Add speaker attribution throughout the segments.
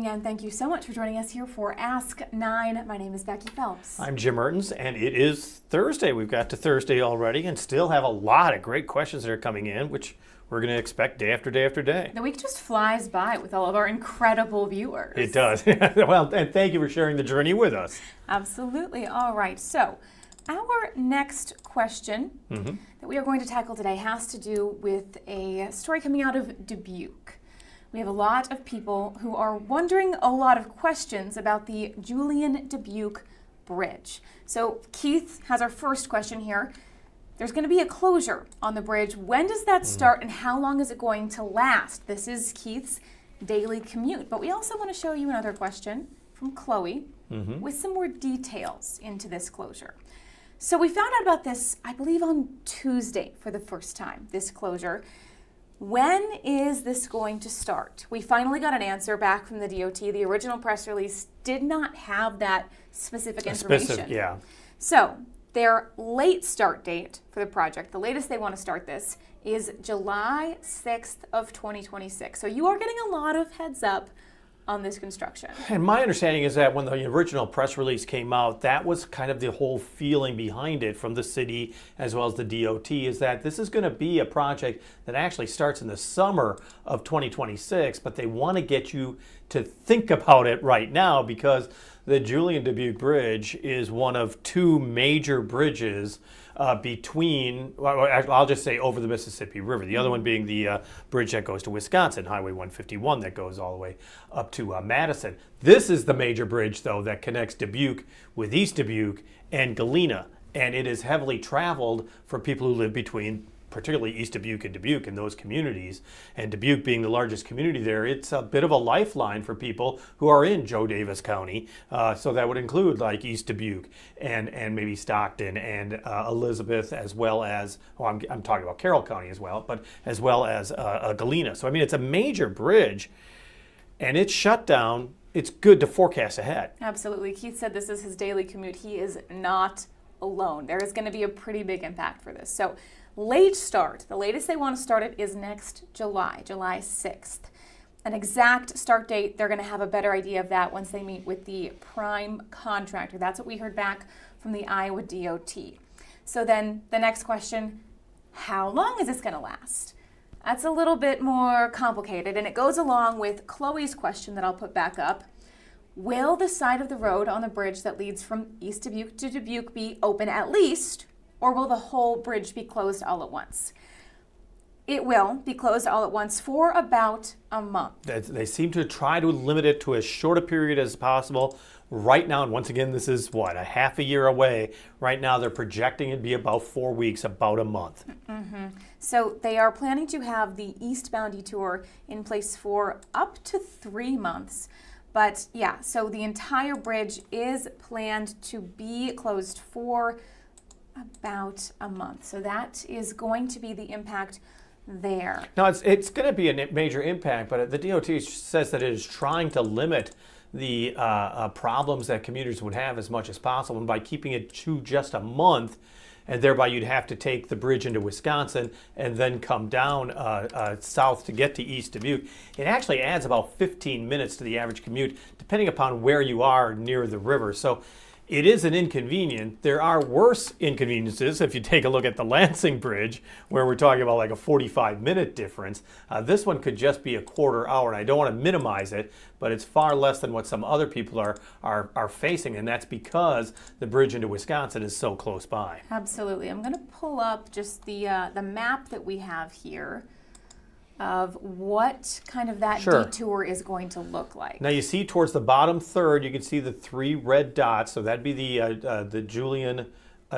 Speaker 1: morning, and thank you so much for joining us here for Ask 9. My name is Becky Phelps.
Speaker 2: I'm Jim Mertens, and it is Thursday. We've got to Thursday already and still have a lot of great questions that are coming in, which we're going to expect day after day after day.
Speaker 1: The week just flies by with all of our incredible viewers.
Speaker 2: It does. Well, and thank you for sharing the journey with us.
Speaker 1: Absolutely. All right. So our next question that we are going to tackle today has to do with a story coming out of Dubuque. We have a lot of people who are wondering a lot of questions about the Julien Dubuque Bridge. So Keith has our first question here. There's going to be a closure on the bridge. When does that start and how long is it going to last? This is Keith's daily commute. But we also want to show you another question from Chloe with some more details into this closure. So we found out about this, I believe, on Tuesday for the first time, this closure. When is this going to start? We finally got an answer back from the DOT. The original press release did not have that specific information.
Speaker 2: Yeah.
Speaker 1: So their late start date for the project, the latest they want to start this, is July 6th of 2026. So you are getting a lot of heads up on this construction.
Speaker 2: And my understanding is that when the original press release came out, that was kind of the whole feeling behind it from the city as well as the DOT, is that this is going to be a project that actually starts in the summer of 2026, but they want to get you to think about it right now because the Julien Dubuque Bridge is one of two major bridges between, well, I'll just say over the Mississippi River. The other one being the bridge that goes to Wisconsin, Highway 151, that goes all the way up to Madison. This is the major bridge, though, that connects Dubuque with East Dubuque and Galena, and it is heavily traveled for people who live between particularly East Dubuque and those communities. And Dubuque being the largest community there, it's a bit of a lifeline for people who are in Joe Davis County. So that would include like East Dubuque and maybe Stockton and Elizabeth, as well as, well, I'm talking about Carroll County as well, but as well as Galena. So I mean, it's a major bridge and it's shut down. It's good to forecast ahead.
Speaker 1: Absolutely. Keith said this is his daily commute. He is not alone. There is going to be a pretty big impact for this. So late start, the latest they want to start it is next July 6th. An exact start date, they're going to have a better idea of that once they meet with the prime contractor. That's what we heard back from the Iowa DOT. So then the next question, how long is this going to last? That's a little bit more complicated, and it goes along with Chloe's question that I'll put back up. Will the side of the road on the bridge that leads from East Dubuque to Dubuque be open at least, or will the whole bridge be closed all at once? It will be closed all at once for about a month.
Speaker 2: They seem to try to limit it to as short a period as possible. Right now, and once again, this is what, a half a year away. Right now, they're projecting it to be about 4 weeks, about a month.
Speaker 1: So they are planning to have the eastbound detour in place for up to 3 months. But yeah, so the entire bridge is planned to be closed for about a month. So that is going to be the impact there.
Speaker 2: Now, it's going to be a major impact, but the DOT says that it is trying to limit the problems that commuters would have as much as possible, and by keeping it to just a month, and thereby you'd have to take the bridge into Wisconsin and then come down south to get to East Dubuque. It actually adds about 15 minutes to the average commute, depending upon where you are near the river. So it is an inconvenience. There are worse inconveniences if you take a look at the Lansing Bridge, where we're talking about like a 45-minute difference. This one could just be a quarter hour, and I don't want to minimize it, but it's far less than what some other people are facing, and that's because the bridge into Wisconsin is so close by.
Speaker 1: Absolutely. I'm going to pull up just the map that we have here of what kind of that detour is going to look like.
Speaker 2: Now you see towards the bottom third, you can see the 3 red dots. So that'd be the Julien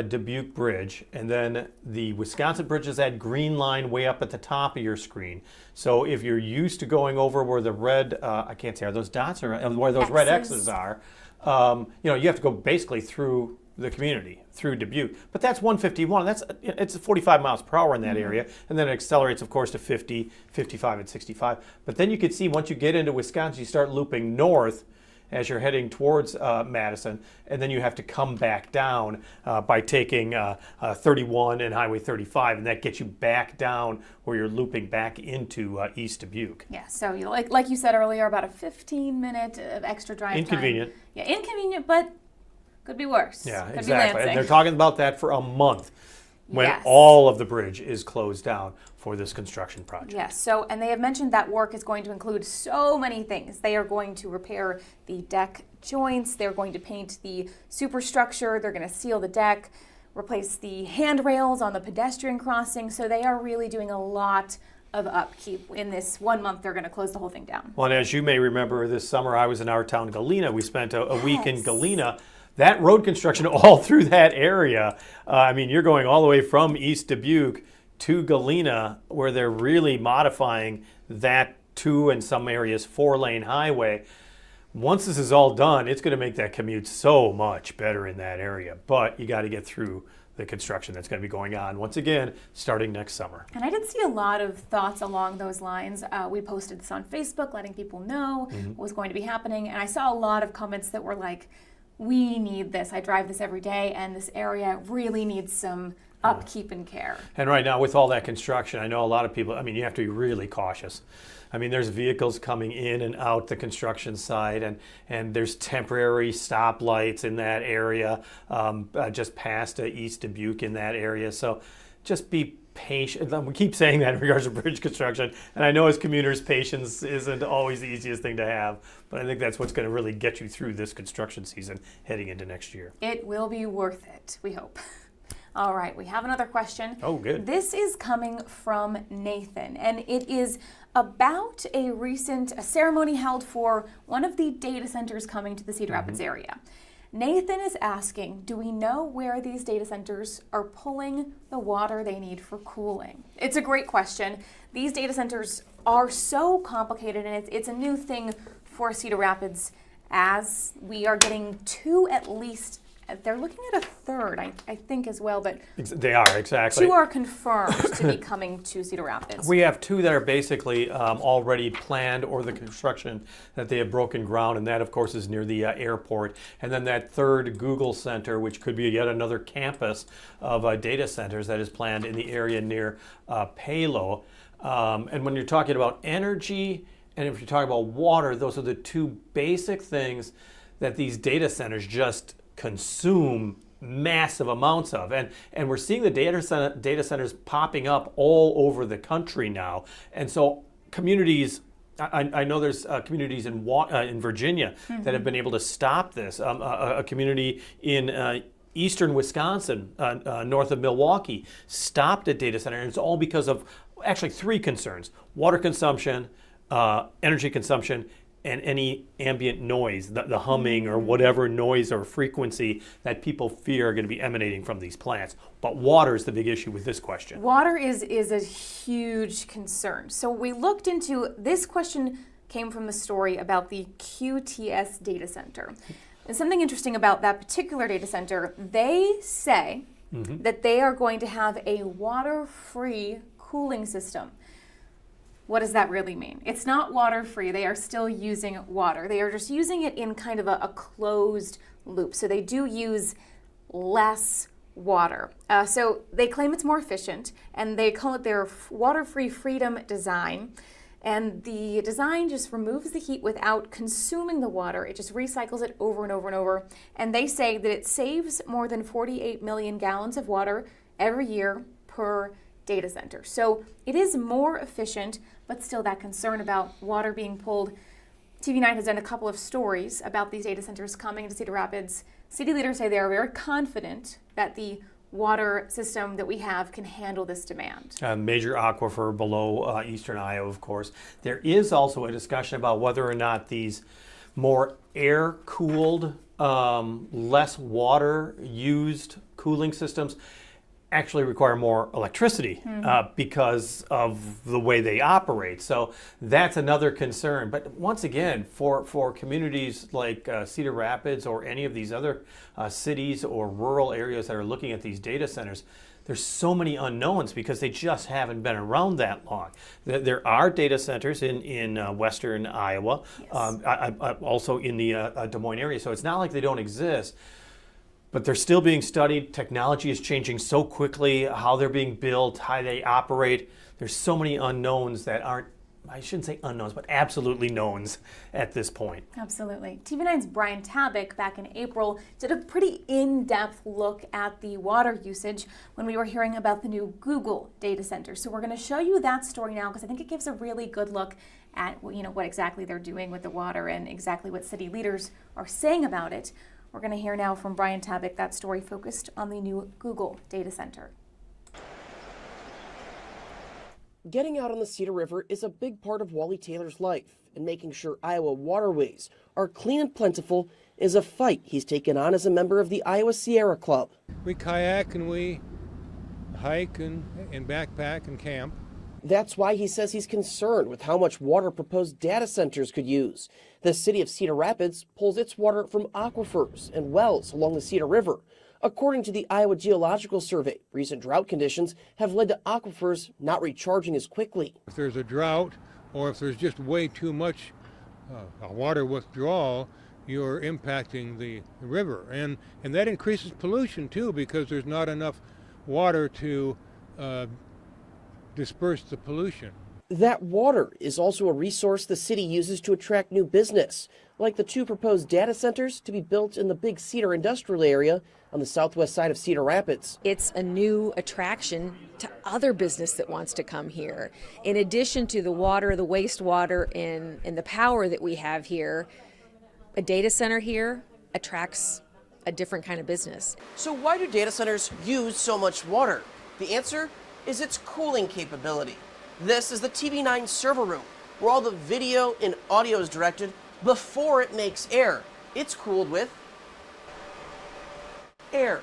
Speaker 2: Dubuque Bridge, and then the Wisconsin Bridge is that green line way up at the top of your screen. So if you're used to going over where the red, I can't say, are those dots or where those red X's are, you have to go basically through the community, through Dubuque. But that's 151, and it's 45 miles per hour in that area, and then it accelerates, of course, to 50, 55, and 65. But then you can see once you get into Wisconsin, you start looping north, as you're heading towards Madison, and then you have to come back down by taking 31 and Highway 35, and that gets you back down where you're looping back into East Dubuque.
Speaker 1: Yeah, so you like you said earlier, about a 15-minute of extra drive
Speaker 2: Inconvenient.
Speaker 1: time. Yeah, inconvenient, but could be worse.
Speaker 2: Yeah,
Speaker 1: could
Speaker 2: exactly.
Speaker 1: Be
Speaker 2: And they're talking about that for a month when
Speaker 1: yes.
Speaker 2: all of the bridge is closed down for this construction project.
Speaker 1: Yes, so, and they have mentioned that work is going to include so many things. They are going to repair the deck joints, they're going to paint the superstructure, they're going to seal the deck, replace the handrails on the pedestrian crossing, so they are really doing a lot of upkeep. In this 1 month, they're going to close the whole thing down.
Speaker 2: Well, and as you may remember, this summer I was in our town, Galena. We spent a week in Galena. That road construction all through that area, I mean, you're going all the way from East Dubuque to Galena, where they're really modifying that 2, in some areas, 4-lane highway. Once this is all done, it's going to make that commute so much better in that area. But you got to get through the construction that's going to be going on, once again, starting next summer.
Speaker 1: And I did see a lot of thoughts along those lines. We posted this on Facebook, letting people know what was going to be happening. And I saw a lot of comments that were like, we need this. I drive this every day, and this area really needs some upkeep and care.
Speaker 2: And right now, with all that construction, I know a lot of people, I mean, you have to be really cautious. I mean, there's vehicles coming in and out the construction site, and there's temporary stoplights in that area, just past East Dubuque in that area. So just be patient. We keep saying that in regards to bridge construction, and I know as commuters, patience isn't always the easiest thing to have, but I think that's what's going to really get you through this construction season heading into next year.
Speaker 1: It will be worth it, we hope. All right, we have another question.
Speaker 2: Oh, good.
Speaker 1: This is coming from Nathan, and it is about a ceremony held for one of the data centers coming to the Cedar Rapids area. Nathan is asking, do we know where these data centers are pulling the water they need for cooling? It's a great question. These data centers are so complicated, and it's a new thing for Cedar Rapids, as we are getting 2 at least. They're looking at a third, I think, as well, but
Speaker 2: they are, exactly.
Speaker 1: 2 are confirmed to be coming to Cedar Rapids.
Speaker 2: We have 2 that are basically already planned, or the construction that they have broken ground, and that, of course, is near the airport. And then that third Google Center, which could be yet another campus of data centers that is planned in the area near Palo. And when you're talking about energy, and if you're talking about water, those are the 2 basic things that these data centers just consume massive amounts of, and we're seeing the data centers popping up all over the country now. And so communities, I know there's communities in Virginia that have been able to stop this. A community in eastern Wisconsin, north of Milwaukee, stopped a data center, and it's all because of actually 3 concerns: water consumption, energy consumption, and any ambient noise, the humming or whatever noise or frequency that people fear are going to be emanating from these plants. But water is the big issue with this question.
Speaker 1: Water is a huge concern. So we looked into, this question came from the story about the QTS data center. And something interesting about that particular data center, they say that they are going to have a water-free cooling system. What does that really mean? It's not water-free. They are still using water. They are just using it in kind of a closed loop. So they do use less water. So they claim it's more efficient, and they call it their water-free freedom design. And the design just removes the heat without consuming the water. It just recycles it over and over and over. And they say that it saves more than 48 million gallons of water every year per data center. So it is more efficient, but still that concern about water being pulled. TV9 has done a couple of stories about these data centers coming to Cedar Rapids. City leaders say they are very confident that the water system that we have can handle this demand.
Speaker 2: A major aquifer below eastern Iowa, of course. There is also a discussion about whether or not these more air-cooled, less water-used cooling systems actually require more electricity because of the way they operate. So that's another concern. But once again, for communities like Cedar Rapids or any of these other cities or rural areas that are looking at these data centers, there's so many unknowns because they just haven't been around that long. There are data centers in western Iowa,
Speaker 1: Yes.
Speaker 2: also in the Des Moines area, so it's not like they don't exist. But they're still being studied. Technology is changing so quickly, how they're being built, how they operate. There's so many unknowns that aren't, I shouldn't say unknowns, but absolutely knowns at this point.
Speaker 1: Absolutely. TV9's Brian Tabak back in April did a pretty in-depth look at the water usage when we were hearing about the new Google data center. So we're going to show you that story now because I think it gives a really good look at what exactly they're doing with the water and exactly what city leaders are saying about it. We're going to hear now from Brian Tabak that story focused on the new Google data center.
Speaker 3: Getting out on the Cedar River is a big part of Wally Taylor's life, and making sure Iowa waterways are clean and plentiful is a fight he's taken on as a member of the Iowa Sierra Club.
Speaker 4: We kayak and we hike and backpack and camp.
Speaker 3: That's why he says he's concerned with how much water proposed data centers could use. The city of Cedar Rapids pulls its water from aquifers and wells along the Cedar River. According to the Iowa Geological Survey, recent drought conditions have led to aquifers not recharging as quickly.
Speaker 4: If there's a drought or if there's just way too much water withdrawal, you're impacting the river. And that increases pollution too, because there's not enough water to disperse the pollution.
Speaker 3: That water is also a resource the city uses to attract new business, like the two proposed data centers to be built in the Big Cedar industrial area on the southwest side of Cedar Rapids.
Speaker 5: It's a new attraction to other business that wants to come here. In addition to the water, the wastewater, and the power that we have here, a data center here attracts a different kind of business.
Speaker 3: So why do data centers use so much water? The answer is its cooling capability. This is the TV9 server room, where all the video and audio is directed before it makes air. It's cooled with air.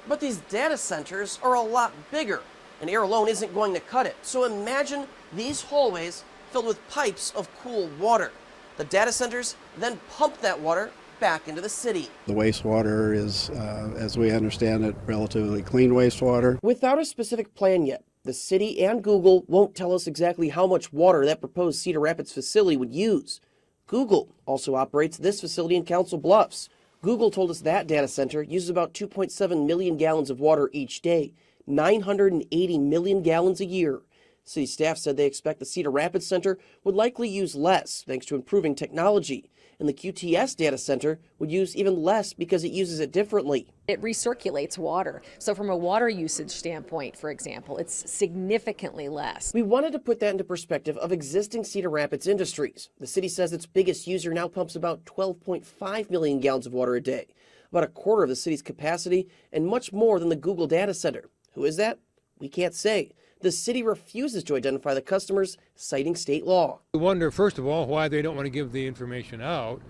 Speaker 3: But these data centers are a lot bigger, and air alone isn't going to cut it. So imagine these hallways filled with pipes of cool water. The data centers then pump that water back into the city.
Speaker 6: The wastewater is, as we understand it, relatively clean wastewater.
Speaker 3: Without a specific plan yet, the city and Google won't tell us exactly how much water that proposed Cedar Rapids facility would use. Google also operates this facility in Council Bluffs. Google told us that data center uses about 2.7 million gallons of water each day, 980 million gallons a year. City staff said they expect the Cedar Rapids Center would likely use less thanks to improving technology. And the QTS data center would use even less because it uses it differently.
Speaker 5: It recirculates water. So from a water usage standpoint, for example, it's significantly less.
Speaker 3: We wanted to put that into perspective of existing Cedar Rapids industries. The city says its biggest user now pumps about 12.5 million gallons of water a day, about a quarter of the city's capacity and much more than the Google data center. Who is that? We can't say. The city refuses to identify the customers, citing state law.
Speaker 4: We wonder, first of all, why they don't want to give the information out.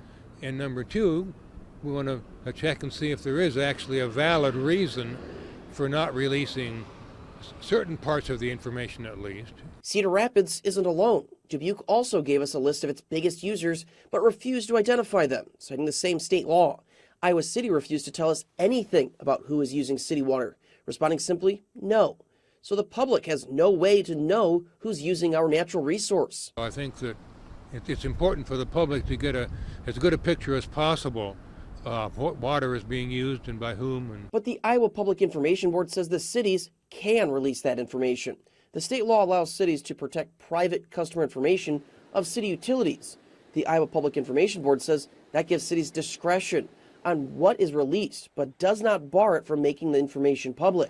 Speaker 4: And number two, we want to check and see if there is actually a valid reason for not releasing certain parts of the information at least.
Speaker 3: Cedar Rapids isn't alone. Dubuque also gave us a list of its biggest users, but refused to identify them, citing the same state law. Iowa City refused to tell us anything about who is using city water, responding simply, no. So the public has no way to know who's using our natural resource.
Speaker 4: I think that it's important for the public to get as good a picture as possible of what water is being used and by whom.
Speaker 3: But the Iowa Public Information Board says the cities can release that information. The state law allows cities to protect private customer information of city utilities. The Iowa Public Information Board says that gives cities discretion on what is released, but does not bar it from making the information public.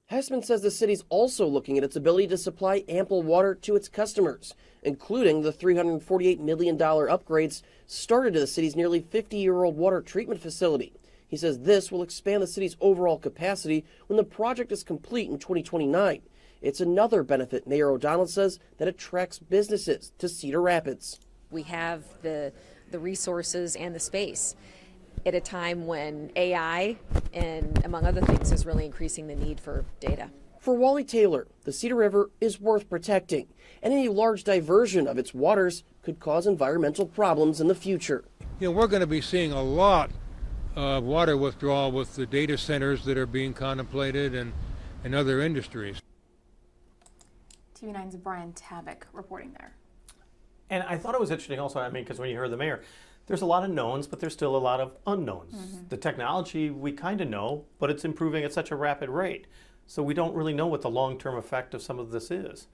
Speaker 3: Hessman says the city's also looking at its ability to supply ample water to its customers, including the $348 million upgrades started to the city's nearly 50-year-old water treatment facility. He says this will expand the city's overall capacity when the project is complete in 2029. It's another benefit, Mayor O'Donnell says, that attracts businesses to Cedar Rapids.
Speaker 5: We have the resources and the space at a time when AI, and among other things, is really increasing the need for data.
Speaker 3: For Wally Taylor, the Cedar River is worth protecting, and any large diversion of its waters could cause environmental problems in the future.
Speaker 4: You know, we're going to be seeing a lot water withdrawal with the data centers that are being contemplated and other industries.
Speaker 1: TV9's Brian Tabak reporting there.
Speaker 2: And I thought it was interesting also, I mean, because when you heard the mayor, there's a lot of knowns, but there's still a lot of unknowns. The technology we kind of know, but it's improving at such a rapid rate. So we don't really know what the long-term effect of some of this is,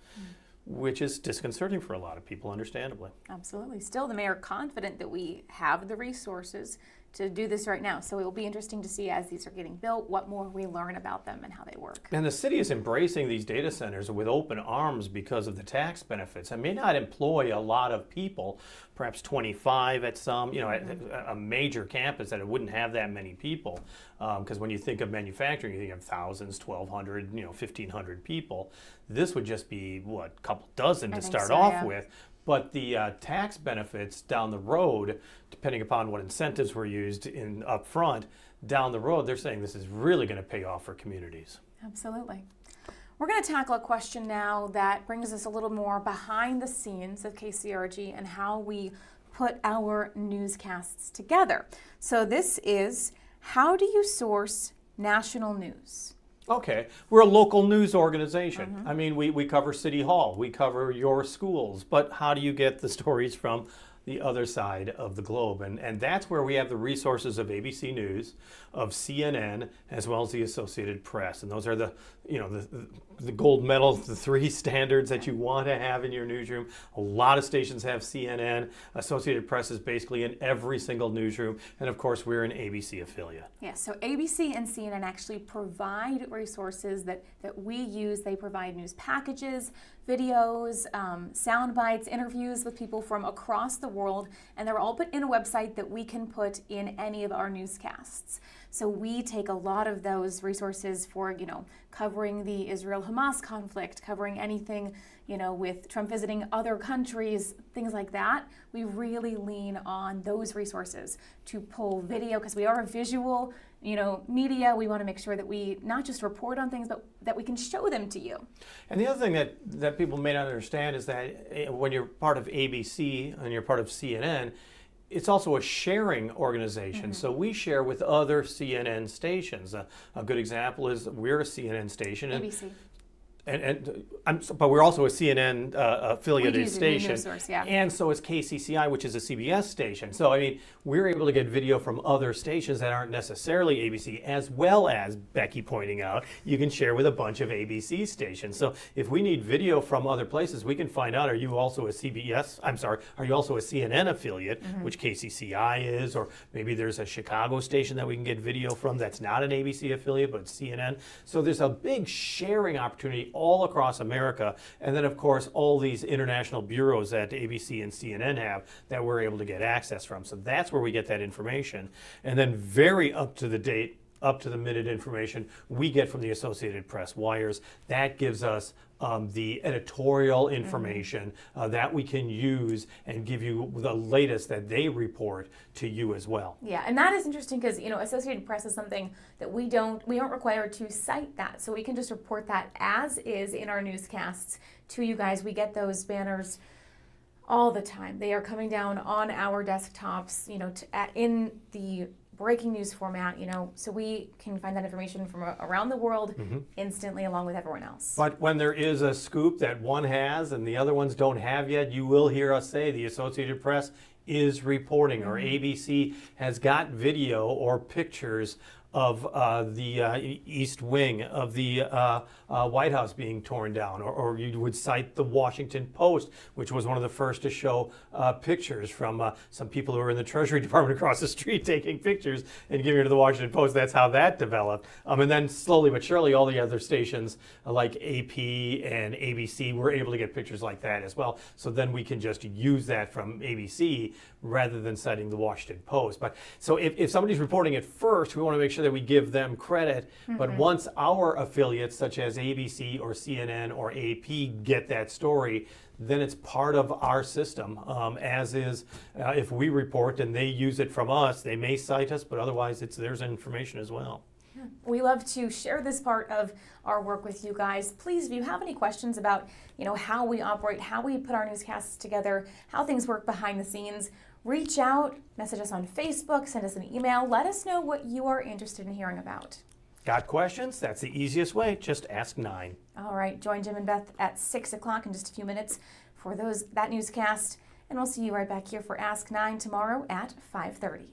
Speaker 2: which is disconcerting for a lot of people, understandably.
Speaker 1: Absolutely. Still, the mayor confident that we have the resources to do this right now. So it will be interesting to see as these are getting built, what more we learn about them and how they work.
Speaker 2: And the city is embracing these data centers with open arms because of the tax benefits. It may not employ a lot of people, perhaps 25 at some, at a major campus that it wouldn't have that many people. Because when you think of manufacturing, you think of thousands, 1,200, 1,500 people. This would just be, a couple dozen to start off with. But the tax benefits down the road, depending upon what incentives were used in up front, down the road, they're saying this is really going to pay off for communities.
Speaker 1: Absolutely. We're going to tackle a question now that brings us a little more behind the scenes of KCRG and how we put our newscasts together. So this is, how do you source national news?
Speaker 2: Okay, we're a local news organization. I mean, we cover City Hall, we cover your schools, but how do you get the stories from the other side of the globe? And that's where we have the resources of ABC News, of CNN, as well as the Associated Press. And those are the gold medal, the three standards that you want to have in your newsroom. A lot of stations have CNN. Associated Press is basically in every single newsroom. And of course, we're an ABC affiliate.
Speaker 1: Yeah, so ABC and CNN actually provide resources that we use. They provide news packages, videos, sound bites, interviews with people from across the world, and they're all put in a website that we can put in any of our newscasts. So we take a lot of those resources for, covering the Israel-Hamas conflict, covering anything, with Trump visiting other countries, things like that. We really lean on those resources to pull video, because we are a visual, media. We want to make sure that we not just report on things, but that we can show them to you.
Speaker 2: And the other thing that people may not understand is that when you're part of ABC and you're part of CNN, it's also a sharing organization. So we share with other CNN stations. A good example is we're a CNN station.
Speaker 1: ABC.
Speaker 2: But we're also a CNN affiliated station,
Speaker 1: news source, yeah.
Speaker 2: And so is KCCI, which is a CBS station. So I mean, we're able to get video from other stations that aren't necessarily ABC, as well as Becky pointing out, you can share with a bunch of ABC stations. So if we need video from other places, we can find out: are you also a Are you also a CNN affiliate, which KCCI is, or maybe there's a Chicago station that we can get video from that's not an ABC affiliate but CNN. So there's a big sharing opportunity all across America, and then of course all these international bureaus that ABC and CNN have that we're able to get access from. So that's where we get that information. And then very up to the date, up to the minute information we get from the Associated Press wires. That gives us the editorial information that we can use and give you the latest that they report to you as well.
Speaker 1: Yeah, and that is interesting because Associated Press is something that we aren't required to cite that, so we can just report that as is in our newscasts to you guys. We get those banners all the time. They are coming down on our desktops, in the breaking news format, so we can find that information from around the world instantly along with everyone else.
Speaker 2: But when there is a scoop that one has and the other ones don't have yet, you will hear us say the Associated Press is reporting, or ABC has got video or pictures of the East Wing of the White House being torn down, or you would cite the Washington Post, which was one of the first to show pictures from some people who were in the Treasury Department across the street taking pictures and giving it to the Washington Post. That's how that developed. And then slowly but surely all the other stations like AP and ABC were able to get pictures like that as well. So then we can just use that from ABC rather than citing the Washington Post. But so if somebody's reporting it first, we want to make sure that we give them credit. But once our affiliates such as ABC or CNN or AP get that story, then it's part of our system, as is if we report and they use it from us, they may cite us, but otherwise it's theirs information as well.
Speaker 1: Yeah, We love to share this part of our work with you guys. Please, if you have any questions about, how we operate, how we put our newscasts together, how things work behind the scenes, reach out, message us on Facebook, send us an email. Let us know what you are interested in hearing about.
Speaker 2: Got questions? That's the easiest way. Just ask 9.
Speaker 1: All right, join Jim and Beth at 6 o'clock in just a few minutes for that newscast. And we'll see you right back here for Ask 9 tomorrow at 5:30.